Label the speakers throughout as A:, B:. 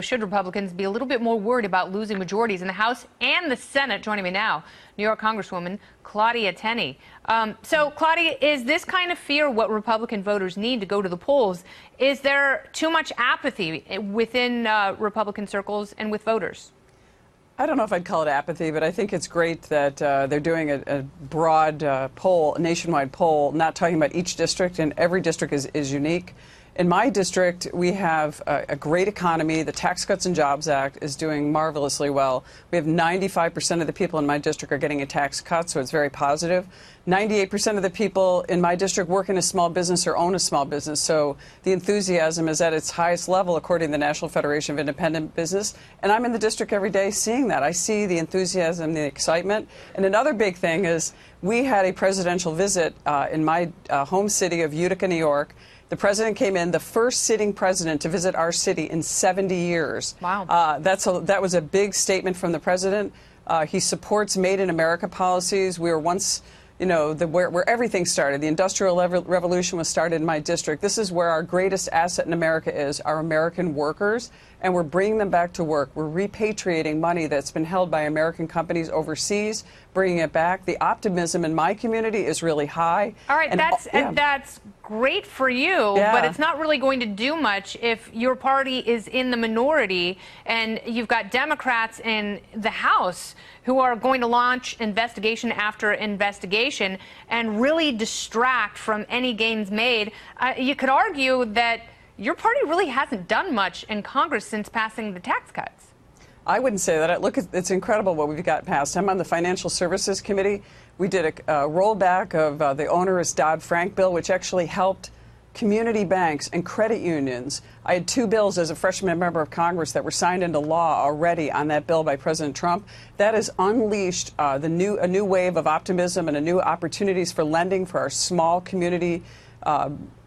A: Should Republicans be a little bit more worried about losing majorities in the House and the Senate? Joining me now, New York Congresswoman Claudia Tenney. So, Claudia, is this kind of fear what Republican voters need to go to the polls? Is there too much apathy within Republican circles and with voters?
B: I don't know if I'd call it apathy, but I think it's great that they're doing a broad poll, a nationwide poll, not talking about each district, and every district is unique. In my district, we have a great economy. The Tax Cuts and Jobs Act is doing marvelously well. We have 95% of the people in my district are getting a tax cut, so it's very positive. 98% of the people in my district work in a small business or own a small business, so the enthusiasm is at its highest level according to the National Federation of Independent Business. And I'm in the district every day seeing that. I see the enthusiasm, the excitement. And another big thing is we had a presidential visit in my home city of Utica, New York. The president came in, the first sitting president to visit our city in 70 years.
A: Wow.
B: That was a big statement from the president. He supports Made in America policies. We were once, you know, where everything started. The Industrial Revolution was started in my district. This is where our greatest asset in America is, our American workers, and we're bringing them back to work. We're repatriating money that's been held by American companies overseas, bringing it back. The optimism in my community is really high.
A: All right, that's great for you, but it's not really going to do much if your party is in the minority and you've got Democrats in the House who are going to launch investigation after investigation and really distract from any gains made. You could argue that your party really hasn't done much in Congress since passing the tax cuts.
B: I wouldn't say that. Look, it's incredible what we've got passed. I'm on the Financial Services Committee. We did a rollback of the onerous Dodd-Frank bill, which actually helped community banks and credit unions. I had two bills as a freshman member of Congress that were signed into law already on that bill by President Trump. That has unleashed a new wave of optimism and a new opportunities for lending for our small community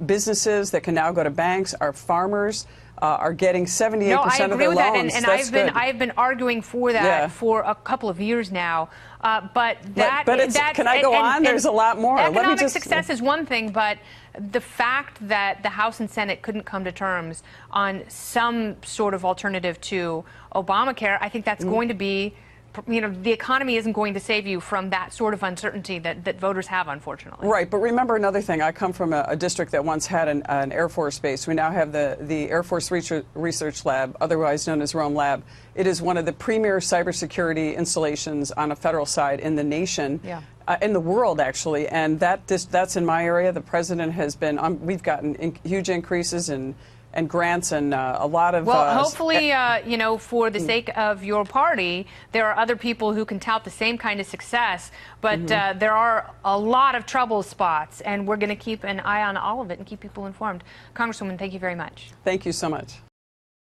B: businesses that can now go to banks. Our farmers are getting 78% of their loans.
A: No, I agree with that, and
B: I've
A: been arguing for that for a couple of years now. But
B: can I go on? There's a lot more.
A: Economic success is one thing, but the fact that the House and Senate couldn't come to terms on some sort of alternative to Obamacare, I think that's going to be, you know, the economy isn't going to save you from that sort of uncertainty that voters have, unfortunately.
B: Right, but remember another thing. I come from a district that once had an Air Force base. We now have the Air Force Research Lab, otherwise known as Rome Lab. It is one of the premier cybersecurity installations on a federal side in the nation, in the world, actually. And that's in my area. The president has been, we've gotten huge increases in and grants and a lot of...
A: Well, hopefully, you know, for the sake of your party, there are other people who can tout the same kind of success, but there are a lot of trouble spots, and we're going to keep an eye on all of it and keep people informed. Congresswoman, thank you very much.
B: Thank you so much.